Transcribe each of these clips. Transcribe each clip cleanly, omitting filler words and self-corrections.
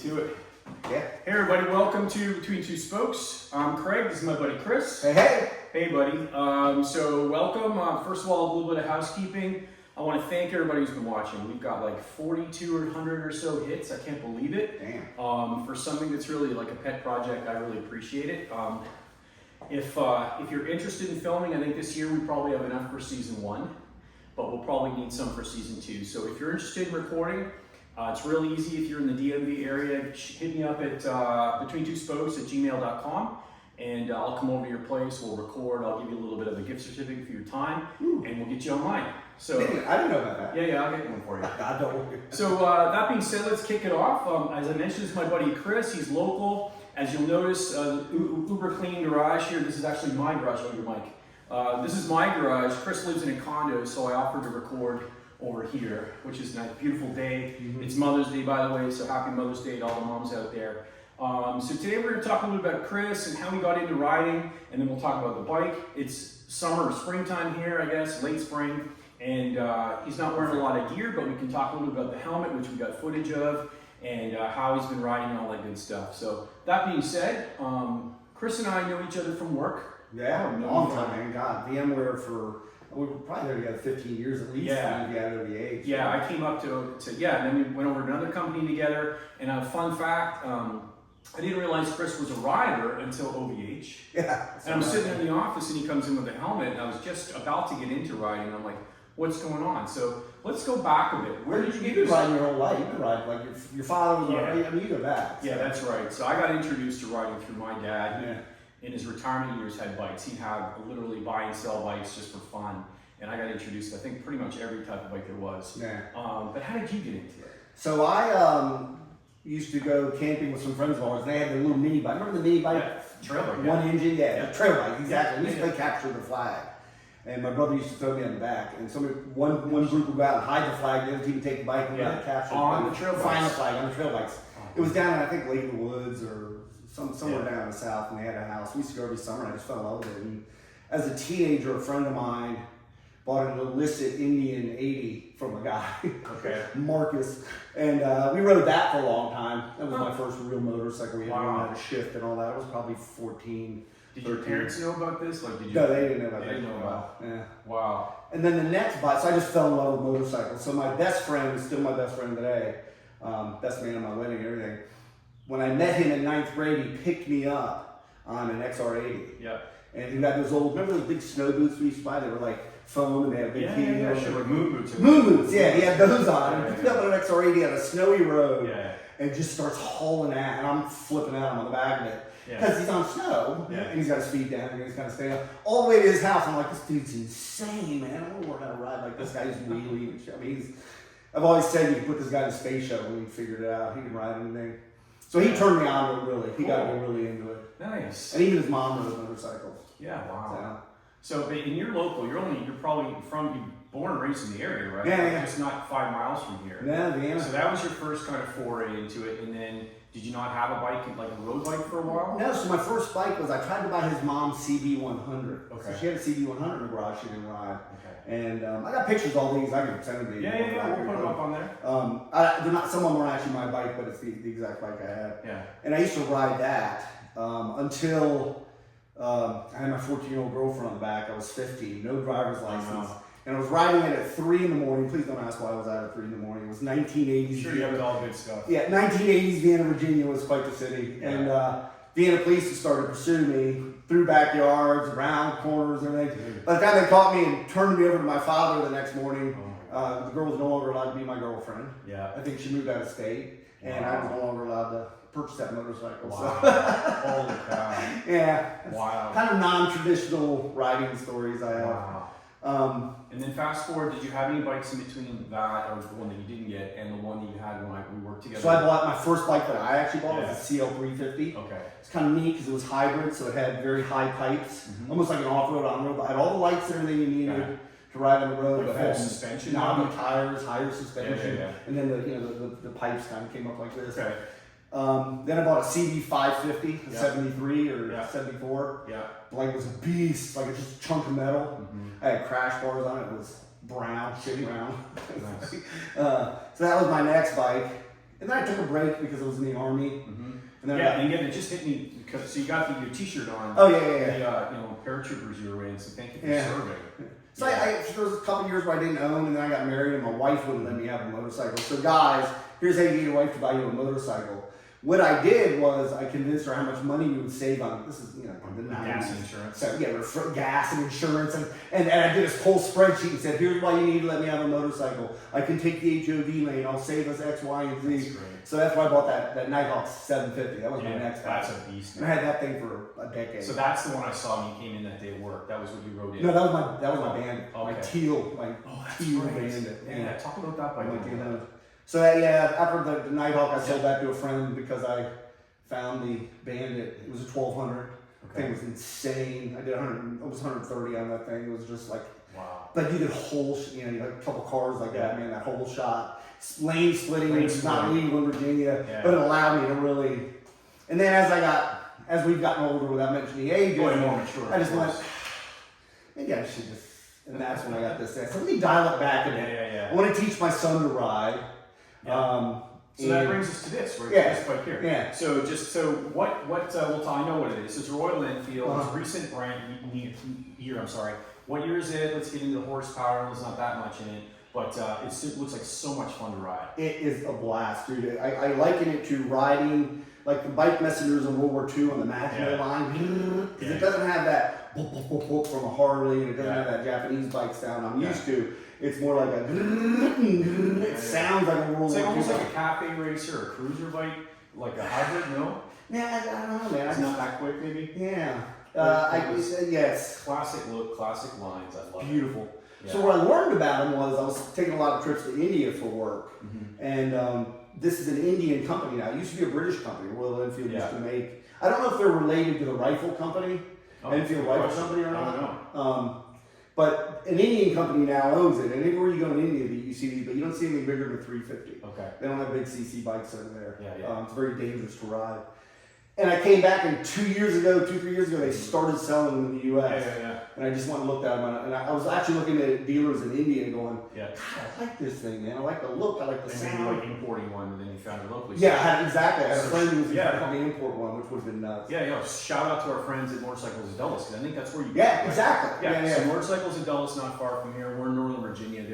to it. Yeah. Hey everybody, welcome to Between Two Spokes. I'm Craig, this is my buddy Chris. Hey, hey. Hey buddy, so welcome. First of all, a little bit of housekeeping. I want to thank everybody who's been watching. We've got like 4,200 or so hits, I can't believe it. Damn. For something that's really like a pet project, I really appreciate it. If you're interested in filming, I think this year we probably have enough for season 1, but we'll probably need some for season 2. So if you're interested in recording, it's really easy. If you're in the DMV area, hit me up at betweentwospokes@gmail.com, and I'll come over to your place. We'll record. I'll give you a little bit of a gift certificate for your time, and we'll get you online. So I didn't know about that. Yeah, I'll get one for you. God, don't worry. So that being said, let's kick it off. As I mentioned, this is my buddy Chris. He's local. As you'll notice, uber clean garage here. This is actually my garage. Oh, your mic. This is my garage. Chris lives in a condo, so I offered to record over here, which is a nice, beautiful day. It's Mother's Day, by the way, so happy Mother's Day to all the moms out there. So today we're going to talk a little bit about Chris and how he got into riding, and then we'll talk about the bike. It's summer or springtime here, I guess, late spring, and he's not wearing a lot of gear, but we can talk a little bit about the helmet, which we got footage of, and how he's been riding and all that good stuff. So that being said, Chris and I know each other from work. Yeah, long time, man. God, VMware we were probably there together 15 years at least. Yeah. If you added the age. Yeah, I came up to and then we went over to another company together. And a fun fact, I didn't realize Chris was a rider until OVH. Yeah. And I'm sitting in the office and he comes in with a helmet, and I was just about to get into riding. And I'm like, what's going on? So let's go back a bit. Where did you get You ride your whole life. You can ride like your father was already. I mean, you go back. Yeah, that's right. So I got introduced to riding through my dad. Yeah. In his retirement years, had bikes. He'd have literally buy and sell bikes just for fun. And I got introduced to, I think, pretty much every type of bike there was. Yeah. But how did you get into it? So I used to go camping with some friends of ours, and they had their little mini bike. Remember the mini bike? Yeah, trail bike. One engine? Yeah, trail bike, exactly. We used to Yeah. play capture the flag. And my brother used to throw me on the back. And one group would go out and hide the flag, the other team would take the bike and go out and capture on the trail bikes. Find the flag on the trail bikes. It was down in, I think, Lake of the Woods or somewhere down in the south, and they had a house. We used to go every summer, and I just fell in love with it. And as a teenager, a friend of mine bought an illicit Indian 80 from a guy, Marcus, and we rode that for a long time. That was my first real motorcycle. We had to learn how to shift and all that. I was probably 14. Did your parents know about this? Like, did you? No, they didn't know about They that. didn't know about it. Yeah. Wow. And then the next bike, so I just fell in love with motorcycles. So my best friend is still my best friend today, best man at my wedding and everything. When I met him in 9th grade, he picked me up on an XR80. Yeah. And he had those old, remember those big snow boots we used to buy? They were like foam and they had a big heel. Sure, like moon boots. Moon boots, yeah, he had those on. And he picked me up on an XR80 on a snowy road and just starts hauling at, and I'm flipping out. I'm on the back of it. Because he's on snow, and he's got to speed down, and he's got to stay up. All the way to his house, I'm like, this dude's insane, man. I want to learn how to ride like this guy. He's wheeling and shit. I mean, I've always said you can put this guy in a space shuttle and he figured it out. He can ride anything. So he turned me on to it, really. He got me really into it. Nice. And even his mom rode motorcycles. Yeah, wow. So, but in your local, you're probably born and raised in the area, right? Yeah. Just not 5 miles from here. Yeah, Vienna. So that was your first kind of foray into it, and then did you not have a bike, like a road bike, for a while? No, so my first bike was, I tried to buy his mom's CB100. Okay. So she had a CB100 in the garage she didn't ride. Okay. And I got pictures of all these. I can send them to you. Yeah, we'll put them up on there. They're not, some of them weren't actually my bike, but it's the exact bike I had. Yeah. And I used to ride that until I had my 14-year-old girlfriend on the back. I was 15, no driver's license. And I was riding it at 3 in the morning. Please don't ask why I was out at 3 in the morning. It was 1980s. Sure, you have all good stuff. Yeah, 1980s Vienna, Virginia was quite the city. Yeah. And Vienna police started to pursue me through backyards, around corners, and everything. By the time they caught me and turned me over to my father the next morning, the girl was no longer allowed to be my girlfriend. Yeah. I think she moved out of state, and I was no longer allowed to purchase that motorcycle. Wow. So. Holy cow. Yeah. Wow. Kind of non-traditional riding stories I have. Wow. And then fast forward, did you have any bikes in between that, or the one that you didn't get, and the one that you had when we worked together? So I bought my first bike that I actually bought was a CL350. Okay. It's kind of neat because it was hybrid, so it had very high pipes, almost like an off-road on-road, but had all the lights and everything you needed to ride on the road. Like But had full suspension? knobby tires, higher suspension, Yeah. and then the pipes kind of came up like this. Okay. Then I bought a CD550, a 73 or 74. Yeah. Like it was a beast, like it's just a chunk of metal. I had crash bars on it. It was brown, shitty brown. Nice. So that was my next bike. And then I took a break because I was in the Army. And then and again, it just hit me because so you got your T-shirt on. Oh The paratroopers you were in. So thank you for serving. So there was a couple years where I didn't own, and then I got married, and my wife wouldn't let me have a motorcycle. So guys, here's how you get your wife to buy you a motorcycle. What I did was I convinced her how much money you would save on this is the gas and insurance. So gas and insurance and I did this whole spreadsheet and said, here's why you need to let me have a motorcycle. I can take the HOV lane. I'll save us X, Y, and Z. So that's why I bought that Nighthawk 750. That was my next. That's a beast. And I had that thing for a decade. So that's the one I saw when you came in that day of work. That was what you wrote in. No, that was my Bandit. My teal Bandit. Yeah, talk about that by the way. So after the Nighthawk, I sold that to a friend because I found the Bandit. It was a 1200. The thing was insane. I did almost 130 on that thing. It was just like, wow. But you did you had a couple cars like that, man. That whole shot, lane splitting. It's not legal in Virginia, but it allowed me to really. And then as we've gotten older, without mentioning the age, more mature. I just went. Maybe I should just. And that's when I got this thing. So let me dial it back a bit. I want to teach my son to ride. So that brings us to this, right? This bike here. Yeah. So I know what it is. It's Royal Enfield. It's a recent year. I'm sorry. What year is it? Let's get into the horsepower. There's not that much in it, but it looks like so much fun to ride. It is a blast, dude. I liken it to riding like the bike messengers in World War II on the Maginot Line. Because it doesn't have that boop from a Harley, and it doesn't have that Japanese bike sound I'm used to. It's more like a. It sounds like a World War II. It's like almost like a cafe racer or a cruiser bike, like a hybrid. No. Yeah, I don't know, man. It's not that quick, maybe. Yeah. Yes. Classic look, classic lines. I love it. Beautiful. Yeah. So what I learned about them was I was taking a lot of trips to India for work, and this is an Indian company now. It used to be a British company. Royal Enfield used to make. I don't know if they're related to the rifle company, Enfield Rifle Company, or not. I don't know. But an Indian company now owns it, and anywhere you go in India, you see these, but you don't see anything bigger than 350. Okay. They don't have big CC bikes over there. It's very dangerous to ride. And I came back, and 3 years ago, they started selling them in the U.S. And I just went and looked at them, and I was actually looking at dealers in India and going, God, I like this thing, man. I like the look, I like the sound. And maybe like importing one, and then you found it locally. Yeah, exactly. I had a friend who was trying to import one, which would have been nuts. Shout out to our friends at Motorcycles of Dulles, because I think that's where you go. Exactly. So Motorcycles of Dulles, not far from here. We're in Northern Virginia.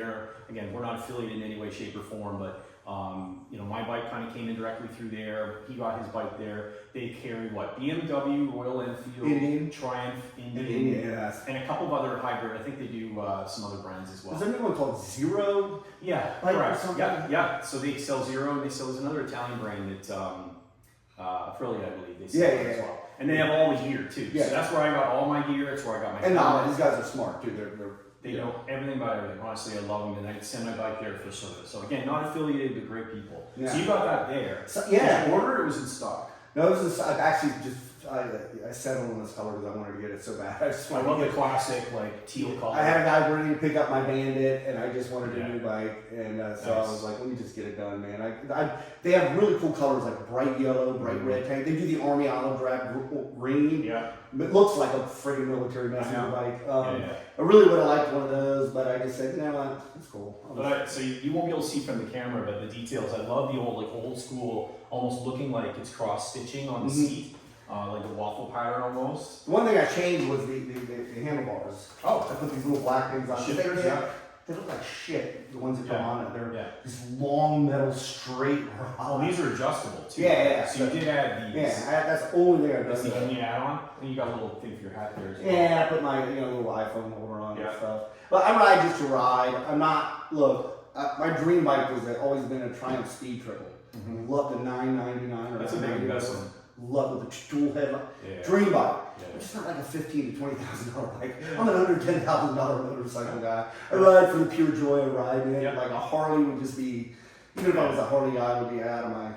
We're not affiliated in any way, shape, or form, but my bike kind of came in directly through there. He got his bike there. They carry BMW, Royal Enfield, Triumph, Indian, and a couple of other hybrid. I think they do some other brands as well. Is there anyone called Zero? Yeah, correct. Yeah. So they sell Zero, and there's another Italian brand that's Aprilia, I believe. They sell as well. And they have all the gear too. So that's where I got all my gear. That's where I got my. And these guys are smart too. They know everything about everything. Honestly, I love them, and I send my bike there for service. So again, not affiliated, but great people. So you got that there. So, did you order it? It was in stock. No, it was actually just I settled on this color because I wanted to get it so bad. I love the classic teal color. I had a guy ready to pick up my Bandit, and I just wanted a new bike, and so I was like, let me just get it done, man. They have really cool colors like bright yellow, bright red tank. They do the Army olive drab green. Yeah. It looks like a friggin' military messenger bike. I really would have liked one of those, but I just said, you know what, it's cool. So you won't be able to see from the camera, but the details. I love the old school, almost looking like it's cross stitching on the seat. Like a waffle pattern almost. The one thing I changed was the handlebars. I put these little black things on. They look like shit, the ones that come on it. They're this long metal straight. Oh, these are adjustable too. So you did add these. That's the only thing I've done. That's the only add-on? And you got a little thing for your hat there as well. I put my little iPhone holder on and stuff. But I ride just to ride. I'm not, my dream bike has always been a Triumph Speed Triple. Love the 999. That's a big investment. Love with the dual headlight. Dream bike. But it's not like a $15,000 to $20,000 bike. I'm an under $10,000 motorcycle guy. I ride for the pure joy of riding it. Like a Harley would just be, even if I was a Harley guy, I would be out of my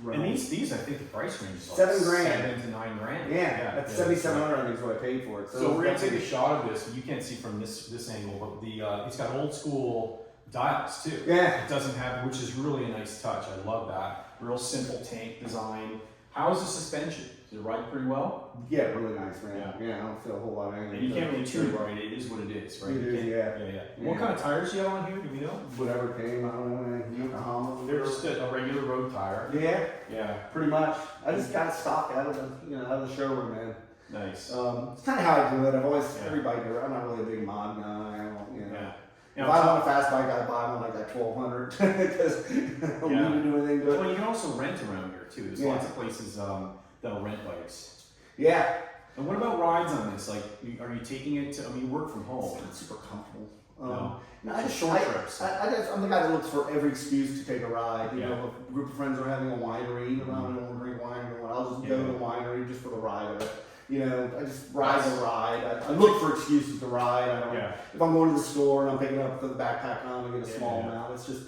realm. And these I think the price range is like $7,000. $7,000 to $9,000. That's $7,700. I think is what I paid for it. So we're gonna take a shot of this. You can't see from this angle, but it's got old school dials too. It doesn't have, which is really a nice touch. I love that. Real simple tank design. How is the suspension? Does it ride pretty well? Yeah, really nice, man. Yeah, I don't feel a whole lot of anything. And you can't really tune it right. It is what it is, right? It is, yeah. What kind of tires do you have on here? Do we know? Whatever came, I don't know, man. Yokohama. They're just a regular road tire. Yeah. Yeah. Pretty much. I just got stock out of the showroom, man. Nice. It's kind of how I do it. I've always, every biker, I'm not really a big mod guy. Yeah. If I want a fast bike, I buy one like that 1200 because I don't need to do anything to it. Well, you can also rent around here too. There's lots of places that'll rent bikes. Yeah. And what about rides on this? Like, are you taking it to, I mean, you work from home. It's not super comfortable. No, I just short trips. I'm the guy that looks for every excuse to take a ride. You know, if a group of friends are having a winery, I don't want to drink wine, I'll just go to the winery just for the ride of it. You know, I just ride the ride. I look for excuses to ride. I don't. If I'm going to the store and I'm picking up the backpack on and get a small amount, it's just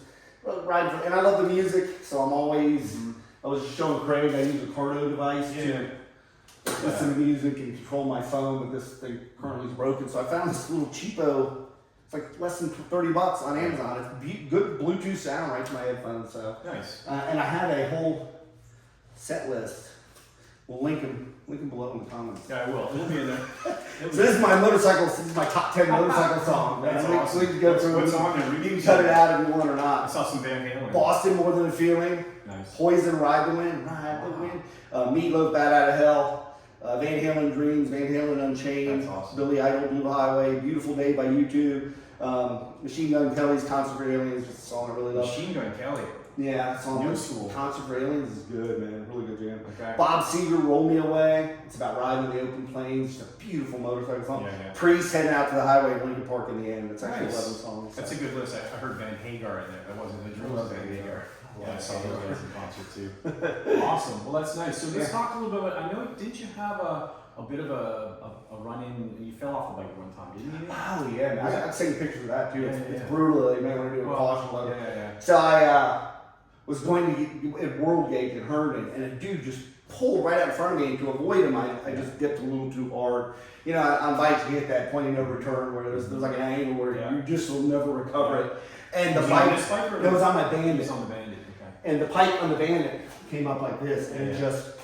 ride. And I love the music, so I'm always. I was just showing Craig I use a Cardo device to listen to music and control my phone, but this thing currently is broken. So I found this little cheapo. It's like less than $30 on Amazon. It's good Bluetooth sound right to my headphones. So nice. And I have a whole set list. We'll link them below in the comments. Yeah, I will. It'll be in there. So this is my motorcycle. This is my top 10 motorcycle song. That's awesome. We can go through what's on there. You can cut it out if you want or I not. saw some Van Halen. Boston, More Than a Feeling. Nice. Poison, Ride the Wind. Ride the Wind. Meatloaf, Bad Out of Hell. Van Halen, Dreams. Van Halen, Unchained. That's awesome. Billy Idol, Blue Highway. Beautiful Day by U2. Machine Gun Kelly's Concert for Aliens. Just a song I really love. Machine Gun Kelly. Yeah, that song. New school. Concert for Aliens is good, man. Really good jam. Okay. Bob Seger, Roll Me Away. It's about riding in the open plains. Just a beautiful motorcycle song. Priest heading out to the highway in Lincoln Park in the end. It's actually 11 songs. That's a good list. I heard Van Hagar in there. That wasn't the drums. Van Hagar. Yeah, I saw those guys in concert too. Awesome. Well, that's nice. So let's talk a little bit about. I know. Didn't you have a bit of a run in? You fell off the bike one time, didn't you? Oh yeah, man. I got taking pictures of that too. It's brutal. You may want to do a caution load. So I was going to get at World Gate in Herndon, and a dude just pulled right out in front of me, and to avoid him, I just dipped a little too hard. You know, on bikes you hit that point of no return where there's like an angle where you just will never recover it. And the bike, it was on my Bandit. It was on the Bandit, okay. And the pipe on the Bandit came up like this, and it just,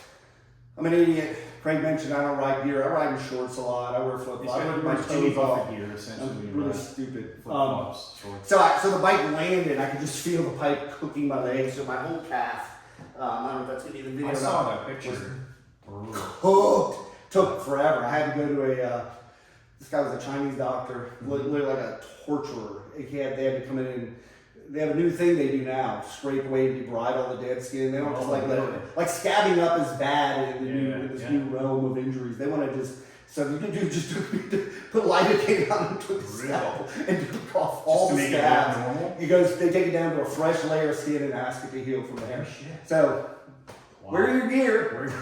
I'm an idiot. Craig mentioned I don't ride gear. I ride in shorts a lot. I wear flip-flops. I wear my toes off. Gear, essentially. I'm really stupid. Flip-flops, so the bike landed. I could just feel the pipe cooking my legs. So my whole calf. I don't know if that's gonna be the video. I saw that picture. Cooked. Took forever. I had to go to this guy was a Chinese doctor, literally like a torturer. They had to come in and they have a new thing they do now: scrape away, debride all the dead skin. They don't just let it. Like scabbing up is bad in this new realm of injuries. They want to just. So you can just put lidocaine on and put the scalpel and do off all the scabs. He goes, they take it down to a fresh layer of skin and ask it to heal from there. So, wear your gear.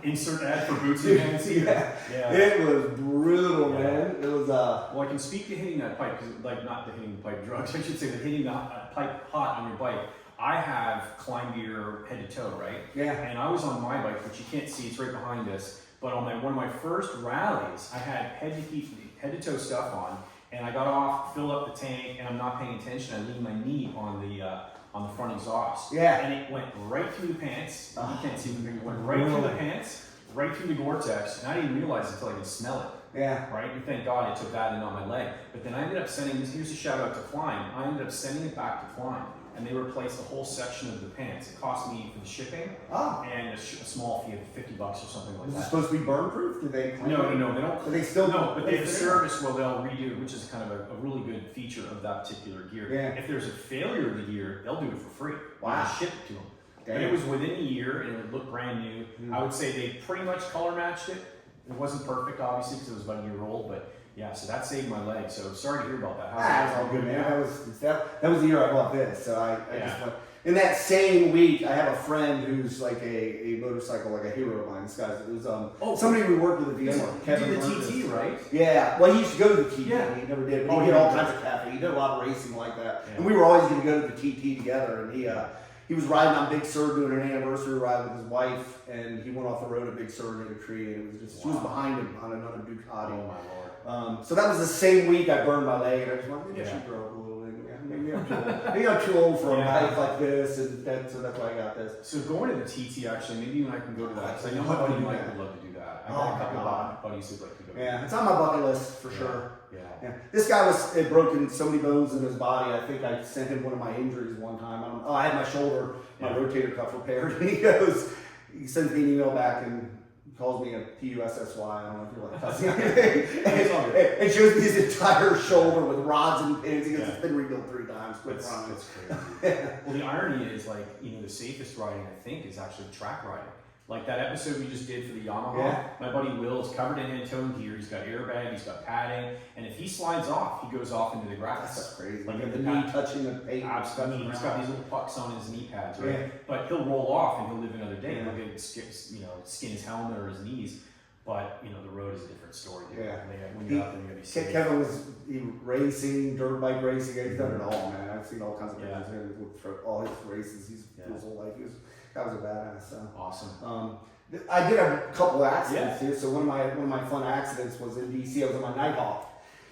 Insert ad for boots and pants. It was brutal, man. It was Well, I can speak to hitting that pipe, because like not the hitting the pipe drugs. I should say that hitting the pipe hot on your bike. I have climb gear head to toe, right? Yeah. And I was on my bike, which you can't see. It's right behind us. But on one of my first rallies, I had head to toe stuff on, and I got off, filled up the tank, and I'm not paying attention. I leaned my knee on the front exhaust. Yeah. And it went right through the pants. You can't see the it went right through the pants, right through the Gore-Tex, and I didn't realize it until I could smell it. Yeah. Right? And thank God I took that in on my leg. But then I ended up sending this. Here's a shout out to Klein. I ended up sending it back to Klein, and they replaced the whole section of the pants. It cost me for the shipping and a small fee of $50 or something like that. Is it supposed to be burn proof? Do they? No, they don't. But they still but they have service where they'll redo, which is kind of a really good feature of that particular gear. Yeah. If there's a failure of the gear, they'll do it for free. Wow. They'll ship it to them. Damn. But it was within a year, and it would look brand new. I would say they pretty much color matched it. It wasn't perfect, obviously, because it was about a year old, but yeah, so that saved my leg. So sorry to hear about that. That's all good, man. That was the year I bought this. So I just went. In that same week, I have a friend who's like a motorcycle, like a hero of mine. This guy's, it was somebody we worked with at VMware. Kevin did the TT, right? Yeah. Well, he used to go to the TT. Yeah. He never did. But he did all kinds of cafe. He did a lot of racing like that. Yeah. And we were always going to go to the TT together. And he was riding on Big Sur doing an anniversary ride with his wife, and he went off the road at Big Sur and hit a tree, and it was just she was behind him on another Ducati. Oh my lord! So that was the same week I burned my leg, and I just went, maybe I should grow up a little bit. maybe I'm too old for a bike like this, and so that's why I got this. So going to the TT, actually, maybe even I can go to that, because I know my buddy Mike would love to do that. I got a couple of buddies who'd like to go. Yeah, it's on my bucket list for sure. Yeah. This guy had broken so many bones in his body. I think I sent him one of my injuries one time. I had my shoulder, my rotator cuff repaired, and he sends me an email back and calls me a PUSSY. I don't know if you're like cussing or anything. And shows me his entire shoulder with rods and pins. He goes, it's been rebuilt 3 times. That's crazy. Well, the irony is, like, the safest riding, I think, is actually track riding. Like that episode we just did for the Yamaha, my buddy Will is covered in hand-towing gear. He's got airbag, he's got padding, and if he slides off, he goes off into the grass. That's crazy. Like the knee touching the pavement. Absolutely. He's got these little pucks on his knee pads, right? Yeah. But he'll roll off and he'll live another day. He'll get skin his helmet or his knees. But the road is a different story. Dude. Yeah. When you're out there, you gotta be safe. Kevin was racing, dirt bike racing. He's done it all, man. I've seen all kinds of things for all his races. His whole life. That was a badass. So. Awesome. I did have a couple accidents here. So one of my fun accidents was in DC. I was on my Nighthawk,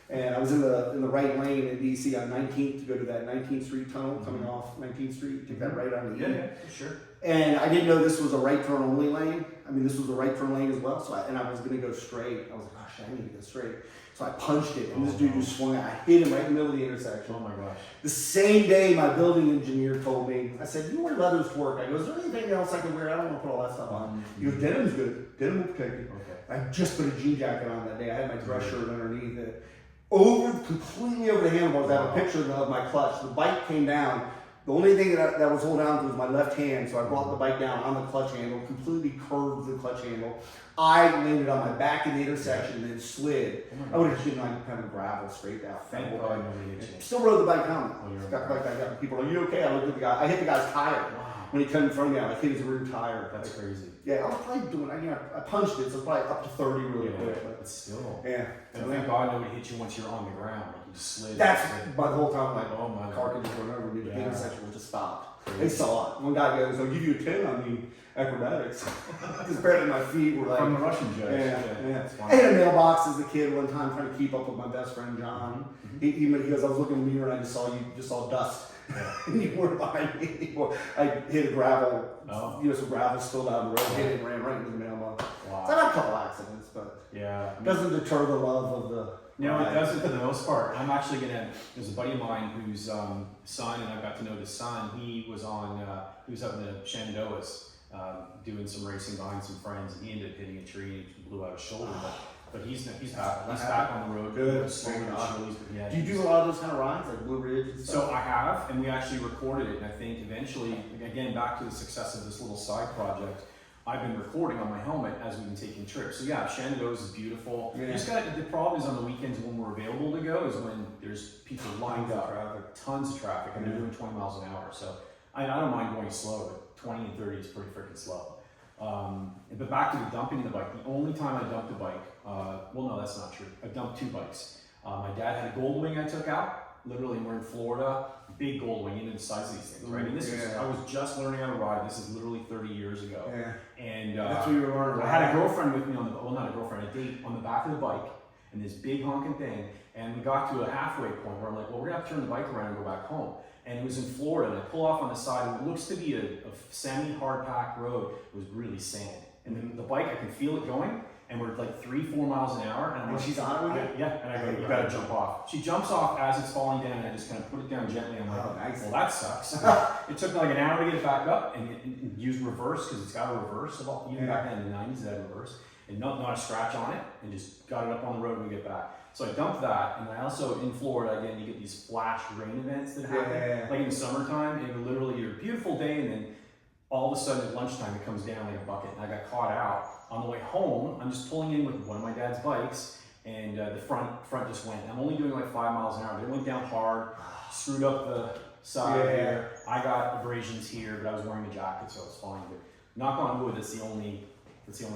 and I was in the right lane in DC on 19th to go to that 19th Street tunnel coming off 19th Street. Take that right on the E. Yeah, for sure. And I didn't know this was a right turn only lane. I mean, this was a right turn lane as well. So I was going to go straight. I was like, gosh, I need to go straight. So I punched it, and this dude just swung out. I hit him right in the middle of the intersection. Oh my gosh. The same day, my building engineer told me, I said, you wear leathers to work. I go, is there anything else I can wear? I don't want to put all that stuff on. He goes, denim's good. Denim will protect you. Okay. I just put a jean jacket on that day. I had my dress shirt underneath it. Completely over the handlebars. I have a picture of my clutch. The bike came down. The only thing that was holding on to was my left hand, so I brought the bike down on the clutch handle, completely curved the clutch handle. I landed on my back in the intersection and then slid. I would have just been like kind of gravel straight out. Thank God. Still rode the bike home. Got the bike back up. People are like, you okay? I looked at the guy. I hit the guy's tire. When he came in front of me, I hit his rear tire. That's crazy. Yeah, I was probably doing, I punched it, so it's probably up to 30 really quick. But still. Yeah. And thank God nobody hit you once you're on the ground. Like you slid. That's by the whole time, like, oh my car could just run over me. The intersection was just stopped. They saw it. One guy goes, I'll give you a 10 on the acrobatics. Because apparently my feet were like. From the Russian judge. Yeah. I had a mailbox as a kid one time trying to keep up with my best friend John. He goes, I was looking in the mirror and I just saw dust. And you weren't behind me. I hit a gravel, some gravel still down the road, hit it and ran right into the mailbox. Wow. So I had a couple accidents, but it doesn't deter the love of the. No, it doesn't for the most part. I'm actually there's a buddy of mine whose son, and I got to know the son. He was up in the Shenandoahs doing some racing behind some friends, and he ended up hitting a tree and blew out his shoulder. But he's back. He's back on the road. Good. Do you do a lot of those kind of rides, like Blue Ridge and stuff? So I have, and we actually recorded it. And I think eventually, again, back to the success of this little side project, I've been recording on my helmet as we've been taking trips. So yeah, Shenandoahs is beautiful. Yeah. The problem is on the weekends when we're available to go is when there's people lined up, tons of traffic, and they're doing 20 miles an hour. So I don't mind going slow, but 20 and 30 is pretty freaking slow. But back to the dumping the bike. The only time I dumped a bike, well, no, that's not true. I dumped 2 bikes. My dad had a Gold Wing I took out. Literally, we're in Florida, big Gold Wing, you know the size of these things, right? And I was just learning how to ride. This is literally 30 years ago. Yeah. And that's what you were learning. I had a girlfriend with me not a girlfriend, a date on the back of the bike, and this big honking thing. And we got to a halfway point where I'm like, well, we're gonna have to turn the bike around and go back home. And it was in Florida, and I pull off on the side, and it looks to be a semi-hard packed road. It was really sand. And then the bike, I can feel it going, and we're like 3-4 miles an hour. And I'm like, she's on it with you? Yeah, and I go, you gotta jump off. She jumps off as it's falling down, and I just kind of put it down gently. I'm like, nice. Well, that sucks. It took me like an hour to get it back up, and use reverse, because it's got a reverse. Even back then in the 90s, it had a reverse. And not a scratch on it, and just got it up on the road when we get back. So I dumped that, and I also, in Florida, again, you get these flash rain events that happen. Like in the summertime, and literally you're a beautiful day, and then all of a sudden at lunchtime it comes down like a bucket, and I got caught out. On the way home, I'm just pulling in with one of my dad's bikes, and the front just went. I'm only doing like 5 miles an hour, but it went down hard, screwed up the side here. I got abrasions here, but I was wearing a jacket, so it's fine. But knock on wood, that's the only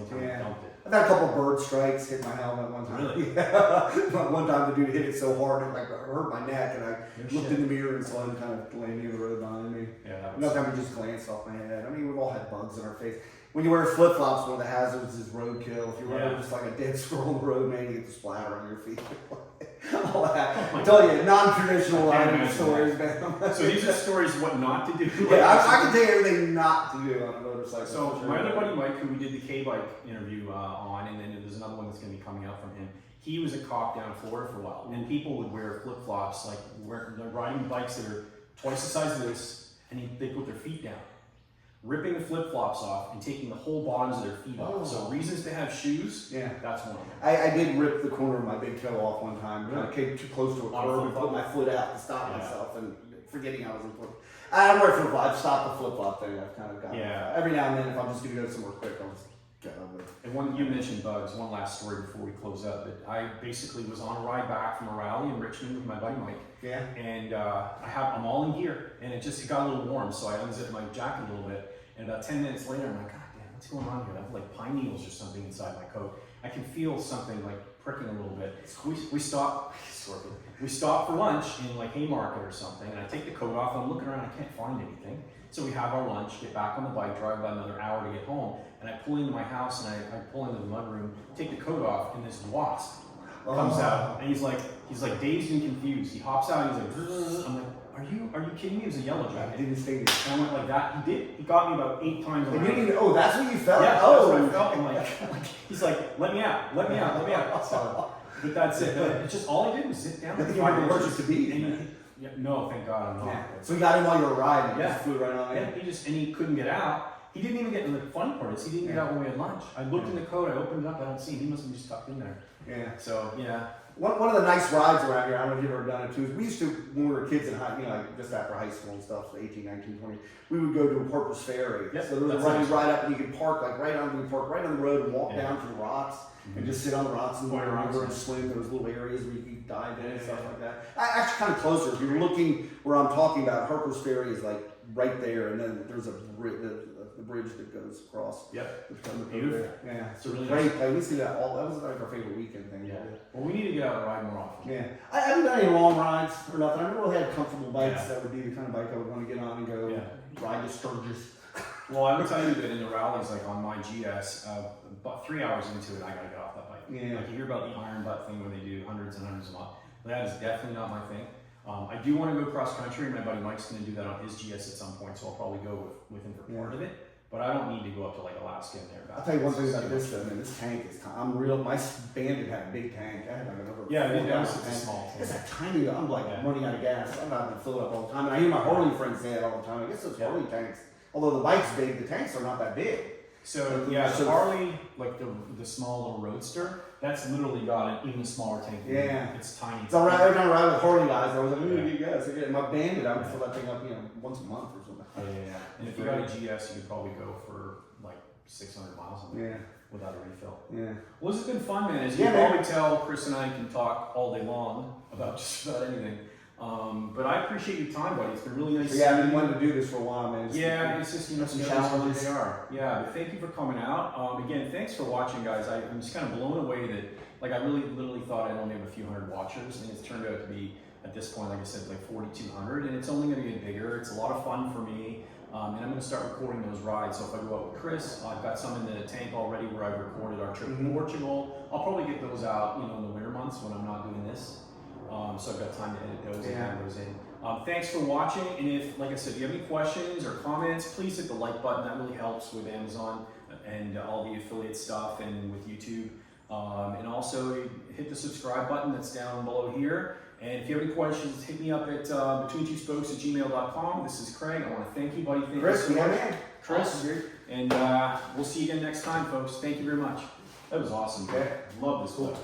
time I dumped it. I've had a couple bird strikes hit my helmet one time. Really? Yeah. One time the dude hit it so hard it hurt my neck, and I looked in the mirror and saw him kind of landing in the road behind me. Yeah. Another time he just glanced off my head. I mean, we've all had bugs in our face. When you wear flip flops, one of the hazards is roadkill. If you wear just like a dead squirrel on the road, man, you get the splatter on your feet. all that. I tell you, non-traditional riding stories, man. So these are stories of what not to do. Yeah, I can tell you everything not to do on a motorcycle. So my other buddy Mike, who we did the K-Bike interview on, and then there's another one that's going to be coming out from him. He was a cop down in Florida for a while, and people would wear flip-flops, like they're riding bikes that are twice the size of this, and they put their feet down, ripping the flip-flops off and taking the whole bottoms of their feet off. So reasons to have shoes, that's one of them. I did rip the corner of my big toe off one time. I came too close to a curb and put my foot out to stop myself, and forgetting I was in flip. I wear flip-flop. I've stopped the flip-flop thing. I've kind of got every now and then, if I'm just going to go somewhere quick, I'll just get over it. And one, you mentioned bugs, one last story before we close up, but I basically was on a ride back from a rally in Richmond with my buddy Mike. Yeah. And I'm all in gear, and it got a little warm, so I unzipped my jacket a little bit, and about 10 minutes later, I'm like, God damn, what's going on here? I have like pine needles or something inside my coat. I can feel something like pricking a little bit. We stop for lunch in like Haymarket or something, and I take the coat off, and I'm looking around, I can't find anything. So we have our lunch, get back on the bike, drive about another hour to get home, and I pull into my house, and I pull into the mudroom, take the coat off, and this wasp comes out, and he's like dazed and confused. He hops out, and he's like, Zzz. I'm like, are you kidding me? It was a yellow jacket. I didn't stay there. And I went like that. He got me about 8 times. That's what you felt? Yeah, that's what I felt. I'm like, he's like, let me out. So, but that's it. It's just all he did was sit down. I think you might be allergic to bees. No, thank God I'm not. So you got him while you were riding. Just flew right on in. He couldn't get out. He didn't even get, the funny part is he didn't get out when we had lunch. I looked in the coat, I opened it up, I don't see him. He must have just tucked in there. Yeah. So, yeah. One of the nice rides around here, I don't know if you've ever done it too, is we used to, when we were kids in high, like just after high school and stuff, so 18, 19, 20, we would go to a Corpus Ferry. Yep, so there was a ride right up, and you could park like right on the road and walk down to the rocks and just sit on the rocks and water river and swim. There was little areas where you could dive in and stuff like that. Actually, kind of closer. If you're looking where I'm talking about, Harper's Ferry is like right there, and then there's the bridge that goes across. Yep. Beautiful. Yeah. It's a really great nice place. We see that all. That was like our favorite weekend thing. Yeah. Well, we need to get out and ride more often. Yeah. I haven't done any long rides or nothing. I never really had comfortable bikes that would be the kind of bike I would want to get on and go ride to Sturgis. Well, I would tell you that in the rallies, like on my GS, about 3 hours into it, I gotta get off that bike. Yeah. Like you hear about the iron butt thing where they do hundreds and hundreds of miles. That is definitely not my thing. I do want to go cross country. My buddy Mike's going to do that on his GS at some point, so I'll probably go with him for part of it. But I don't need to go up to like Alaska and there. I'll tell you one thing about this though, man. This tank is. My Bandit had a big tank. I had like another. It's a small tank. It's a tiny. I'm like running out of gas. I'm not going to fill it up all the time. And I hear my Harley friends say it all the time. I guess those Harley tanks, although the bike's big, the tanks are not that big. So the Harley, like the small little roadster, that's literally got an even smaller tank. Yeah, it's tiny. It's all right. Every time I ride with Harley guys, I was like, "Ooh, you guys." My Bandit, I would fill that thing up, once a month or something. Yeah. And if you got a GS, you could probably go for like 600 miles without a refill. Yeah. Well, this has been fun, man. As you can probably tell, Chris and I can talk all day long about just about anything. But I appreciate your time, buddy. It's been really nice. I've been wanting to do this for a while, man. It's just some challenges they are. Yeah, but thank you for coming out. Again, thanks for watching, guys. I'm just kind of blown away that I literally thought I'd only have a few hundred watchers, and it's turned out to be at this point, like I said, like 4,200, and it's only going to get bigger. It's a lot of fun for me, and I'm going to start recording those rides. So if I go out with Chris, I've got some in the tank already where I've recorded our trip to Portugal. I'll probably get those out, in the winter months when I'm not doing this. So I've got time to edit those and add those in. Thanks for watching, and if, like I said, if you have any questions or comments, please hit the like button. That really helps with Amazon and all the affiliate stuff and with YouTube. And also hit the subscribe button that's down below here. And if you have any questions, hit me up at between2spokes@gmail.com. This is Craig. I want to thank you, buddy. Thank Chris, you so much. Man. Chris. Awesome, and we'll see you again next time, folks. Thank you very much. That was awesome. Love this clip.